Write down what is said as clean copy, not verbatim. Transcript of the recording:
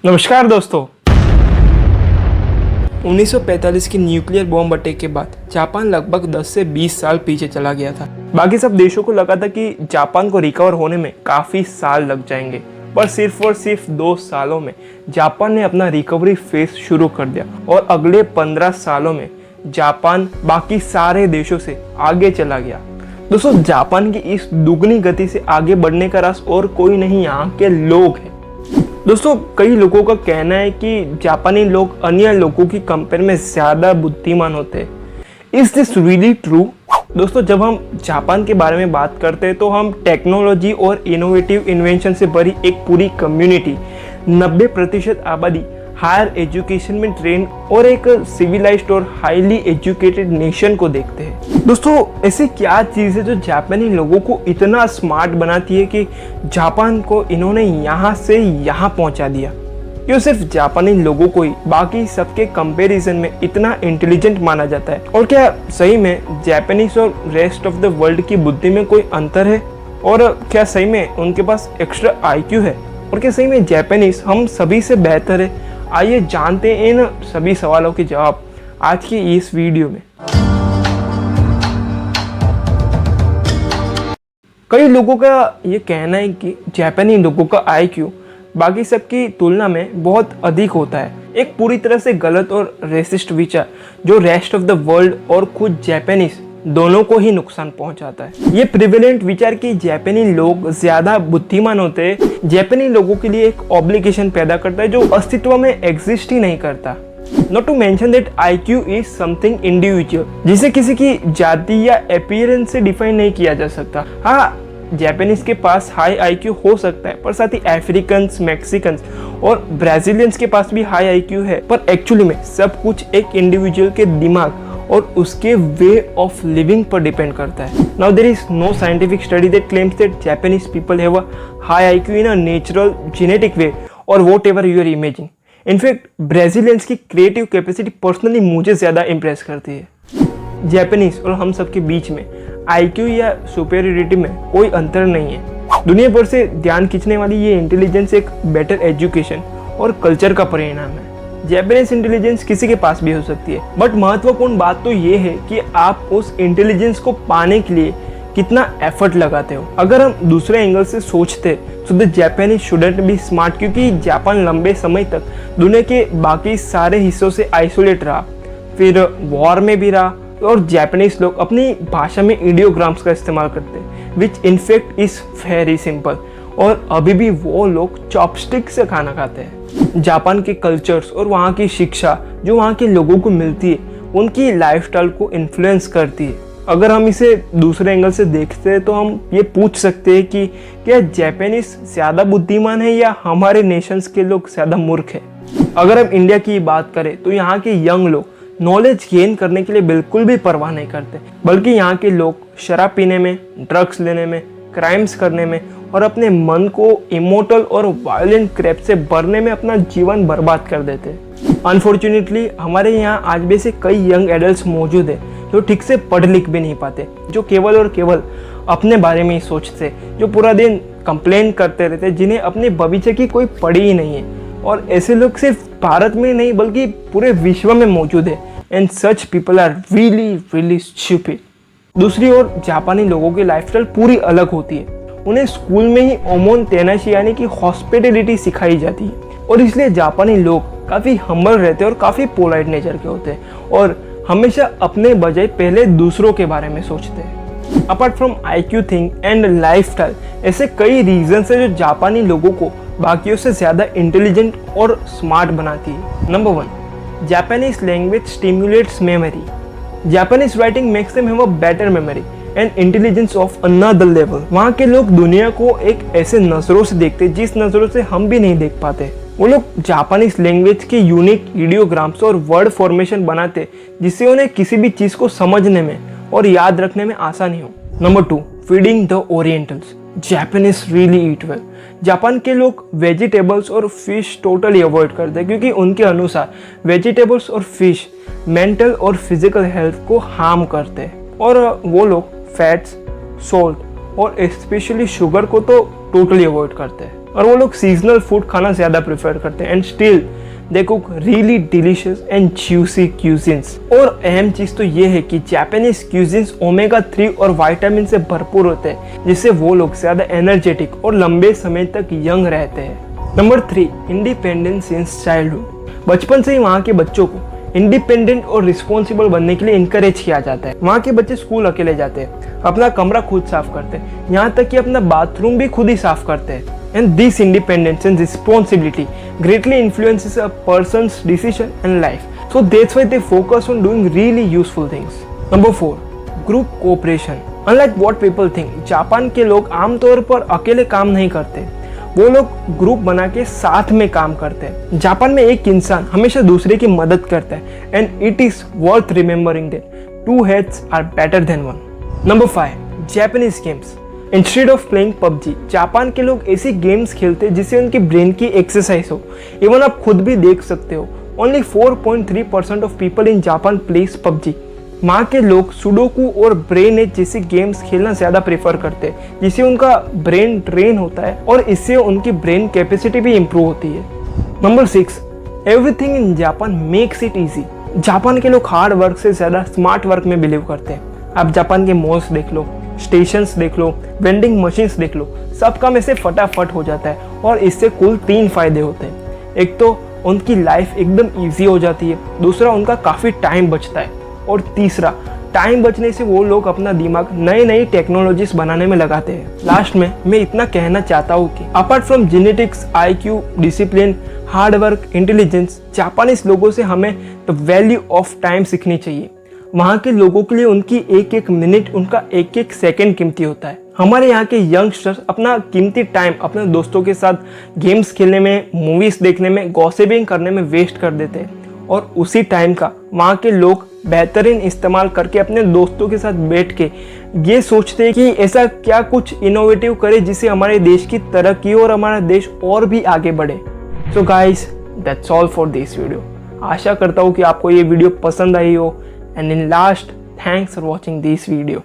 नमस्कार दोस्तों। 1945 की न्यूक्लियर बॉम्ब अटैक के बाद जापान लगभग 10 से 20 साल पीछे चला गया था। बाकी सब देशों को लगा था कि जापान को रिकवर होने में काफ़ी साल लग जाएंगे, पर सिर्फ और सिर्फ 2 सालों में जापान ने अपना रिकवरी फेज शुरू कर दिया और अगले 15 सालों में जापान बाकी सारे देशों से आगे चला गया। दोस्तों, जापान की इस दुगनी गति से आगे बढ़ने का राज और कोई नहीं, यहाँ के लोग हैं। दोस्तों, कई लोगों का कहना है कि जापानी लोग अन्य लोगों की कंपेयर में ज़्यादा बुद्धिमान होते हैं। Is this really true? दोस्तों, जब हम जापान के बारे में बात करते हैं तो हम टेक्नोलॉजी और इनोवेटिव इन्वेंशन से भरी एक पूरी कम्युनिटी, 90% आबादी हायर एजुकेशन में ट्रेन और एक सिविलाइज्ड और हाईली एजुकेटेड नेशन को देखते हैं। दोस्तों, ऐसी क्या चीज़ है जो जापानी लोगों को इतना स्मार्ट बनाती है कि जापान को इन्होंने यहाँ से यहाँ पहुँचा दिया? क्यों सिर्फ जापानी लोगों को ही बाकी सबके कंपैरिजन में इतना इंटेलिजेंट माना जाता है? और क्या सही में जापानीज और रेस्ट ऑफ द वर्ल्ड की बुद्धि में कोई अंतर है? और क्या सही में उनके पास एक्स्ट्रा IQ है? और क्या सही में जापानीज हम सभी से बेहतर है? आइए जानते हैं इन सभी सवालों के जवाब आज की इस वीडियो में। कई लोगों का ये कहना है कि जापानी लोगों का IQ बाकी सबकी तुलना में बहुत अधिक होता है। एक पूरी तरह से गलत और रेसिस्ट विचार जो रेस्ट ऑफ द वर्ल्ड और खुद जापानीज दोनों को ही नुकसान पहुंचाता है। ये प्रिवेलेंट विचार कि जापानी लोग ज्यादा बुद्धिमान होते हैं जापानी लोगों के लिए एक ऑब्लिगेशन पैदा करता है जो अस्तित्व में एग्जिस्ट ही नहीं करता। Not to mention that IQ is something individual, जिसे किसी की जाति या अपीयरेंस से डिफाइन नहीं किया जा सकता। हाँ, जापानीज के पास हाई IQ हो सकता है, पर साथ ही अफ्रीकन्स, मैक्सिकन्स और ब्राजीलियंस के पास भी हाई IQ है। पर एक्चुअली में सब कुछ एक इंडिविजुअल के दिमाग और उसके वे ऑफ लिविंग पर डिपेंड करता है। Now there is no scientific study that claims that Japanese people have a high IQ in a natural genetic way और whatever you are imagining. In fact Brazilians की creative capacity personally मुझे ज़्यादा Impress करती है। Japanese और हम सब के बीच में IQ या सुपेरियरिटी में कोई अंतर नहीं है। दुनिया भर से ध्यान खींचने वाली ये इंटेलिजेंस एक बेटर एजुकेशन और कल्चर का परिणाम है। जापानीज इंटेलिजेंस किसी के पास भी हो सकती है, बट महत्वपूर्ण बात तो ये है कि आप उस इंटेलिजेंस को पाने के लिए कितना एफर्ट लगाते हो। अगर हम दूसरे एंगल से सोचते तो the Japanese shouldn't be smart, क्योंकि जापान लंबे समय तक दुनिया के बाकी सारे हिस्सों से आइसोलेट रहा, फिर वॉर में भी रहा। और जापानीज लोग अपनी भाषा में इडियोग्राम्स का इस्तेमाल करते हैं, विच इनफैक्ट इज वेरी सिंपल। और अभी भी वो लोग चॉपस्टिक से खाना खाते हैं। जापान के कल्चर्स और वहाँ की शिक्षा जो वहाँ के लोगों को मिलती है, उनकी लाइफस्टाइल को इन्फ्लुएंस करती है। अगर हम इसे दूसरे एंगल से देखते हैं तो हम ये पूछ सकते हैं कि क्या जापानीज ज़्यादा बुद्धिमान है या हमारे नेशंस के लोग ज़्यादा मूर्ख है? अगर हम इंडिया की बात करें तो यहाँ के यंग लोग नॉलेज गेन करने के लिए बिल्कुल भी परवाह नहीं करते, बल्कि यहाँ के लोग शराब पीने में, ड्रग्स लेने में, क्राइम्स करने में और अपने मन को इमोटल और वायलेंट क्रैप से भरने में अपना जीवन बर्बाद कर देते हैं। अनफॉर्चुनेटली हमारे यहाँ आज भी से कई यंग एडल्ट्स मौजूद है जो ठीक से पढ़ लिख भी नहीं पाते, जो केवल और केवल अपने बारे में ही सोचते, जो पूरा दिन कंप्लेन करते रहते, जिन्हें अपने भविष्य की कोई पड़ी ही नहीं है। और ऐसे लोग सिर्फ भारत में नहीं बल्कि पूरे विश्व में मौजूद है। And such people are really really stupid. दूसरी ओर जापानी लोगों की लाइफस्टाइल पूरी अलग होती है। उन्हें स्कूल में ही ओमोन तेनाशी यानी कि हॉस्पिटैलिटी सिखाई जाती है, और इसलिए जापानी लोग काफ़ी हम्बल रहते हैं और काफ़ी पोलाइट नेचर के होते हैं और हमेशा अपने बजाय पहले दूसरों के बारे में सोचते हैं। Apart from IQ thing and lifestyle, ऐसे कई रीजंस है जो जापानी लोगों को बाकियों से ज़्यादा इंटेलिजेंट और स्मार्ट बनाती है। Number 1, Japanese language stimulates memory. Japanese writing makes them have a better memory and intelligence of another level. वहाँ के लोग दुनिया को एक ऐसे नज़रों से देखते जिस नज़रों से हम भी नहीं देख पाते। वो लोग जापानीज लैंग्वेज के यूनिक इडियोग्राम्स और वर्ड फॉर्मेशन बनाते जिससे उन्हें किसी भी चीज़ को समझने में और याद रखने में आसानी हो। Number 2, feeding the orientals. Japanese really eat well. Japan के लोग वेजिटेबल्स और फिश टोटली अवॉइड करते हैं, क्योंकि उनके अनुसार वेजिटेबल्स और फिश मेंटल और फिजिकल हेल्थ को हार्म करते हैं। और वो लोग फैट्स, सॉल्ट और स्पेशली शुगर को तो टोटली अवॉइड करते हैं। और वो लोग सीजनल फूड खाना ज़्यादा प्रेफर करते हैं and still they cook really delicious and juicy cuisines. और अहम चीज़ तो ये है कि जापानीज क्यूजिन्स ओमेगा 3 और विटामिन से भरपूर होते हैं, जिससे वो लोग ज़्यादा एनर्जेटिक और लंबे समय तक यंग रहते हैं। Number 3, independence since childhood. बचपन से ही वहाँ के बच्चों को इंडिपेंडेंट और रिस्पॉन्सिबल बनने के लिए इनकरेज किया जाता है। वहाँ के बच्चे स्कूल अकेले जाते हैं, अपना कमरा खुद साफ करते हैं, यहाँ तक कि अपना बाथरूम भी खुद ही साफ करते हैं। And this independence and responsibility greatly influences a person's decision and life. So that's why they focus on doing really useful things. Number 4, group cooperation. Unlike what people think, Japan के लोग आमतौर पर अकेले काम नहीं करते, वो लोग ग्रुप बना के साथ में काम करते हैं। जापान में एक इंसान हमेशा दूसरे की मदद करता है and it is worth remembering that 2 heads are better than 1. Number 5, Japanese games. Instead of playing PUBG, Japan के लोग ऐसी गेम्स खेलते हैं जिससे उनकी ब्रेन की एक्सरसाइज हो। इवन आप खुद भी देख सकते हो, only 4.3% of people in Japan place PUBG. वहाँ के लोग सुडोकू और ब्रेन एज जैसी गेम्स खेलना ज़्यादा प्रेफर करते हैं, जिससे उनका ब्रेन ट्रेन होता है और इससे उनकी ब्रेन कैपेसिटी भी इम्प्रूव होती है। Number 6, everything in Japan makes it easy. Japan के लोग हार्ड वर्क से ज़्यादा स्मार्ट वर्क में बिलीव करते हैं। आप जापान के मॉल्स देख लो, स्टेशंस देख लो, वेंडिंग मशीन्स देख लो, सब काम ऐसे फटाफट हो जाता है और इससे कुल 3 फायदे होते हैं। एक तो उनकी लाइफ एकदम इजी हो जाती है, दूसरा उनका काफ़ी टाइम बचता है और तीसरा टाइम बचने से वो लोग अपना दिमाग नई नई टेक्नोलॉजीज बनाने में लगाते हैं। लास्ट में मैं इतना कहना चाहता हूँ कि apart from genetics, IQ, discipline, hard work, intelligence, Japanese लोगों से हमें द वैल्यू ऑफ टाइम सीखनी चाहिए। वहाँ के लोगों के लिए उनकी एक एक मिनट, उनका एक एक सेकंड कीमती होता है। हमारे यहाँ के यंगस्टर्स अपना कीमती टाइम अपने दोस्तों के साथ गेम्स खेलने में, मूवीज देखने में, गॉसिपिंग करने में वेस्ट कर देते हैं और उसी टाइम का वहाँ के लोग बेहतरीन इस्तेमाल करके अपने दोस्तों के साथ बैठ के ये सोचते हैं कि ऐसा क्या कुछ इनोवेटिव करे जिससे हमारे देश की तरक्की और हमारा देश और भी आगे बढ़े। So guys, that's all for this video. आशा करता हूँ कि आपको ये वीडियो पसंद आई हो। And in last, thanks for watching this video.